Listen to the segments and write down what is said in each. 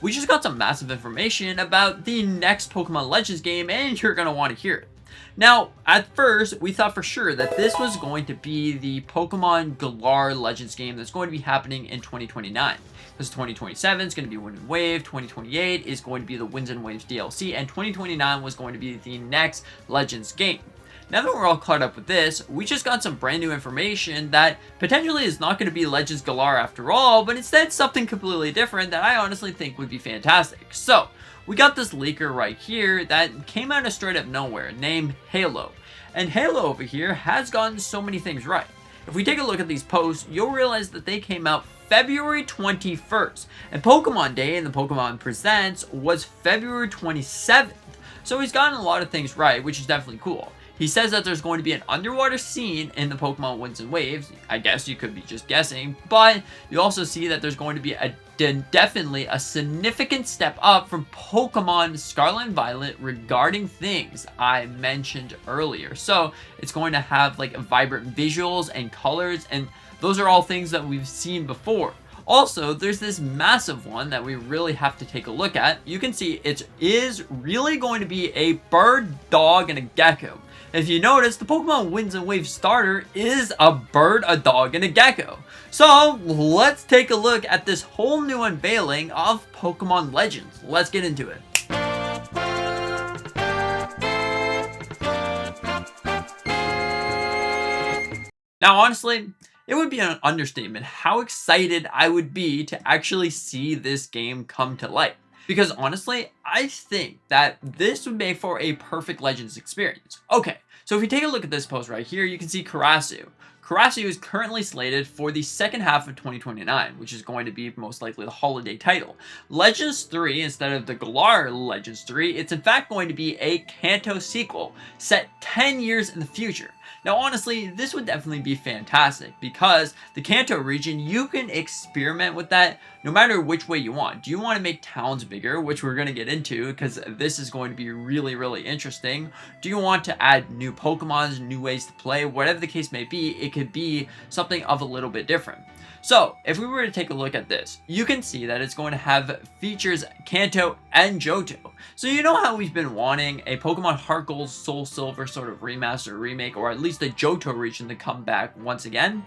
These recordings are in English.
we just got some massive information about the next Pokemon Legends game, and you're going to want to hear it. Now, at first, we thought for sure that this was going to be the Pokemon Galar Legends game that's going to be happening in 2029. Because 2027 is going to be Wind and Wave, 2028 is going to be the Winds and Waves DLC, and 2029 was going to be the next Legends game. Now that we're all caught up with this, we just got some brand new information that potentially is not going to be Legends Galar after all, but instead something completely different that I honestly think would be fantastic. So, we got this leaker right here that came out of straight up nowhere, named Halo. And Halo over here has gotten so many things right. If we take a look at these posts, you'll realize that they came out February 21st. And Pokemon Day and the Pokemon Presents was February 27th. So he's gotten a lot of things right, which is definitely cool. He says that there's going to be an underwater scene in the Pokemon Winds and Waves. I guess you could be just guessing, but you also see that there's going to be definitely a significant step up from Pokemon Scarlet and Violet regarding things I mentioned earlier. So it's going to have like vibrant visuals and colors, and those are all things that we've seen before. Also, there's this massive one that we really have to take a look at. You can see it is really going to be a bird, dog, and a gecko. If you notice, the Pokemon Winds and Waves starter is a bird, a dog, and a gecko. So, let's take a look at this whole new unveiling of Pokemon Legends. Let's get into it. Now, honestly, it would be an understatement how excited I would be to actually see this game come to life. Because honestly, I think that this would make for a perfect Legends experience. Okay, so if you take a look at this post right here, you can see Karasu. Karasu is currently slated for the second half of 2029, which is going to be most likely the holiday title. Legends 3, instead of the Galar Legends 3, it's in fact going to be a Kanto sequel set 10 years in the future. Now honestly, this would definitely be fantastic because the Kanto region, you can experiment with that no matter which way you want. Do you want to make towns bigger, which we're going to get into because this is going to be really interesting? Do you want to add new Pokemons, new ways to play? Whatever the case may be, it could be something of a little bit different. So, if we were to take a look at this, you can see that it's going to have features Kanto and Johto. So you know how we've been wanting a Pokemon Heart Gold Soul Silver sort of remaster, remake, or at least a Johto region to come back once again?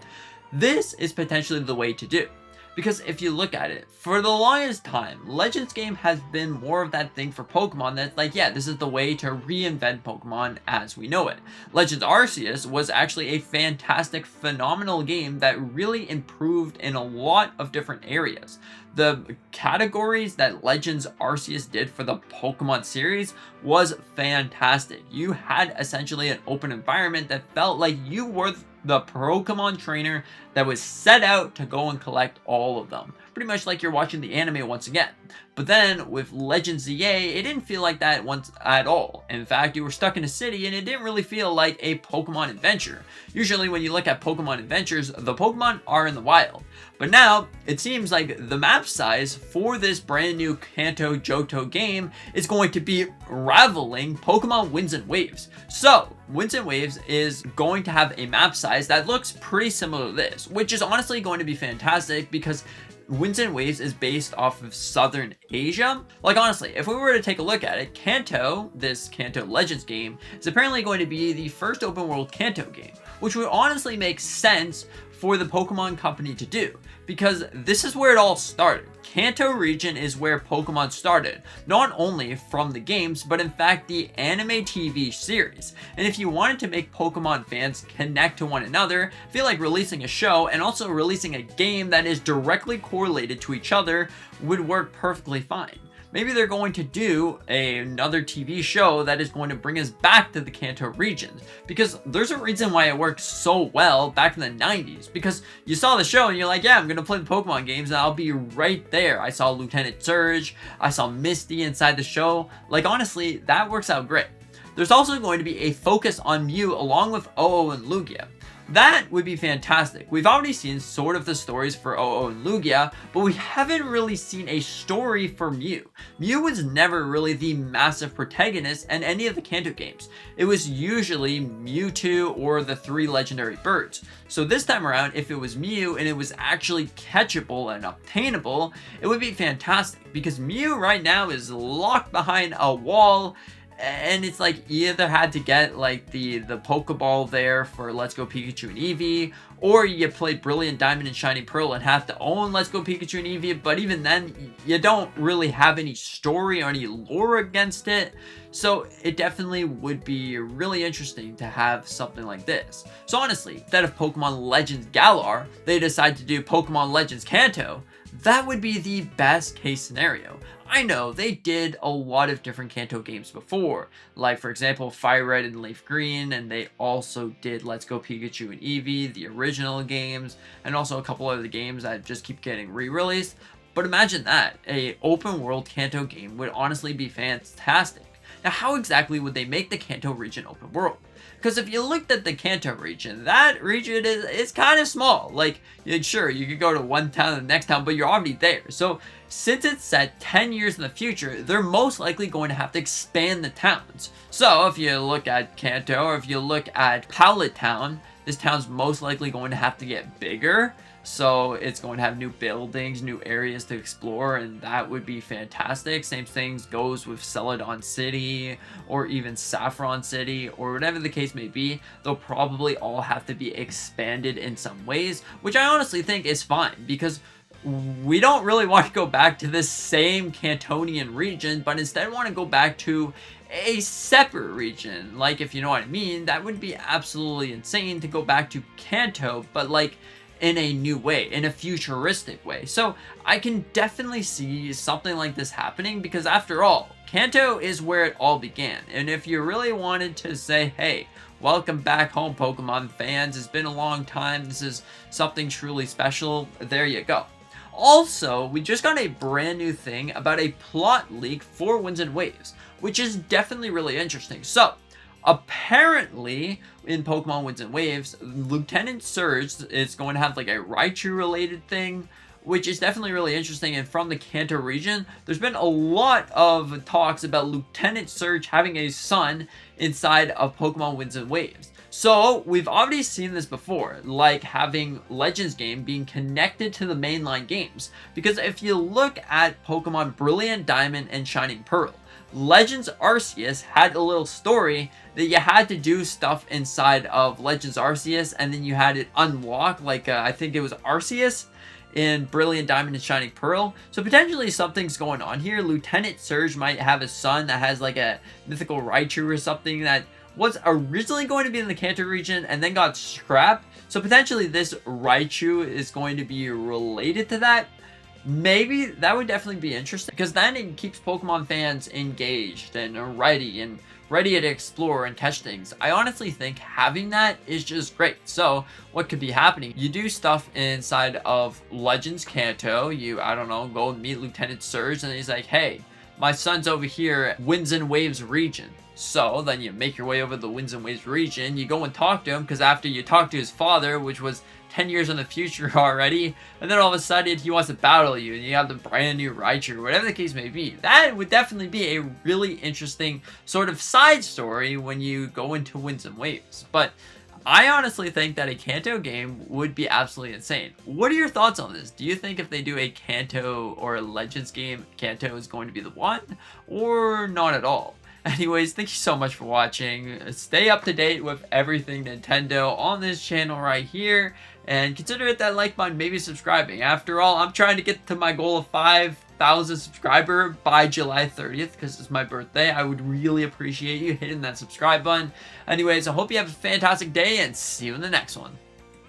This is potentially the way to do. Because if you look at it, for the longest time, Legends game has been more of that thing for Pokemon that's like, yeah, this is the way to reinvent Pokemon as we know it. Legends Arceus was actually a fantastic, phenomenal game that really improved in a lot of different areas. The categories that Legends Arceus did for the Pokemon series was fantastic. You had essentially an open environment that felt like you were the Pokemon trainer that was set out to go and collect all of them. Pretty much like you're watching the anime once again. But then with Legends ZA, it didn't feel like that once at all. In fact, you were stuck in a city and it didn't really feel like a Pokemon adventure. Usually when you look at Pokemon adventures, the Pokemon are in the wild. But now, it seems like the map size for this brand new Kanto Johto game is going to be rivaling Pokemon Winds and Waves. So, Winds and Waves is going to have a map size that looks pretty similar to this, which is honestly going to be fantastic because Winds and Waves is based off of Southern Asia. Like honestly, if we were to take a look at it, Kanto, this Kanto Legends game, is apparently going to be the first open world Kanto game, which would honestly make sense for the Pokemon company to do, because this is where it all started. Kanto region is where Pokemon started, not only from the games, but in fact the anime TV series. And if you wanted to make Pokemon fans connect to one another, I feel like releasing a show and also releasing a game that is directly correlated to each other would work perfectly fine. Maybe they're going to do another TV show that is going to bring us back to the Kanto regions, because there's a reason why it worked so well back in the 90s, because you saw the show and you're like, yeah, I'm gonna play the Pokemon games and I'll be right there. I saw Lieutenant Surge, I saw Misty inside the show. Like honestly, that works out great. there's also going to be a focus on Mew along with Oo and Lugia. That would be fantastic. We've already seen sort of the stories for Oo and Lugia, but we haven't really seen a story for Mew. Mew was never really the massive protagonist in any of the Kanto games. It was usually Mewtwo or the 3 legendary birds. So this time around, if it was Mew and it was actually catchable and obtainable, it would be fantastic, because Mew right now is locked behind a wall. And it's like, you either had to get like the Pokeball there for Let's Go Pikachu and Eevee, or you played Brilliant Diamond and Shining Pearl and have to own Let's Go Pikachu and Eevee, but even then, you don't really have any story or any lore against it. So it definitely would be really interesting to have something like this. So honestly, instead of Pokemon Legends Galar, they decide to do Pokemon Legends Kanto. That would be the best case scenario. I know they did a lot of different Kanto games before, like for example Fire Red and Leaf Green, and they also did Let's Go Pikachu and Eevee, the original games, and also a couple other games that just keep getting re-released. But imagine that, a open world Kanto game would honestly be fantastic. Now how exactly would they make the Kanto region open world? Because if you looked at the Kanto region, that region is kind of small. Like, sure, you could go to one town and the next town, but you're already there. So since it's set 10 years in the future, they're most likely going to have to expand the towns. So if you look at Kanto, or if you look at Pallet Town, this town's most likely going to have to get bigger. So it's going to have new buildings, new areas to explore, and that would be fantastic. Same things goes with Celadon City, or even Saffron City, or whatever the case may be. They'll probably all have to be expanded in some ways, which I honestly think is fine, because we don't really want to go back to this same Cantonian region, but instead want to go back to a separate region. Like, if you know what I mean, that would be absolutely insane to go back to Kanto, but like in a new way, in a futuristic way. So I can definitely see something like this happening, because after all, Kanto is where it all began. And if you really wanted to say, hey, welcome back home, Pokemon fans, it's been a long time, this is something truly special, there you go. Also, we just got a brand new thing about a plot leak for Winds and Waves, which is definitely really interesting. So apparently, in Pokemon Winds and Waves, Lieutenant Surge is going to have like a Raichu related thing, which is definitely really interesting. And from the Kanto region, there's been a lot of talks about Lieutenant Surge having a son inside of Pokemon Winds and Waves. So we've already seen this before, like having Legends game being connected to the mainline games. Because if you look at Pokemon Brilliant Diamond and Shining Pearl, Legends Arceus had a little story that you had to do stuff inside of Legends Arceus, and then you had it unlock, like I think it was Arceus in Brilliant Diamond and Shining Pearl. So potentially something's going on here. Lieutenant Surge might have a son that has like a mythical Raichu or something that was originally going to be in the Kanto region and then got scrapped. So potentially this Raichu is going to be related to that. Maybe that would definitely be interesting, because then it keeps Pokemon fans engaged and ready to explore and catch things. I honestly think having that is just great. So what could be happening? You do stuff inside of Legends Kanto. You, I don't know, go meet Lieutenant Surge, and he's like, hey, my son's over here, Winds and Waves region. So then you make your way over the Winds and Waves region, you go and talk to him, because after you talk to his father, which was 10 years in the future already, and then all of a sudden he wants to battle you, and you have the brand new Raichu, whatever the case may be. That would definitely be a really interesting sort of side story when you go into Winds and Waves. But I honestly think that a Kanto game would be absolutely insane. What are your thoughts on this? Do you think if they do a Kanto or a Legends game, Kanto is going to be the one, or not at all? Anyways, thank you so much for watching. Stay up to date with everything Nintendo on this channel right here, and consider it that like button, maybe subscribing. After all, I'm trying to get to my goal of 5,000 subscriber by July 30th, because it's my birthday. I would really appreciate you hitting that subscribe button. Anyways, I hope you have a fantastic day, and see you in the next one.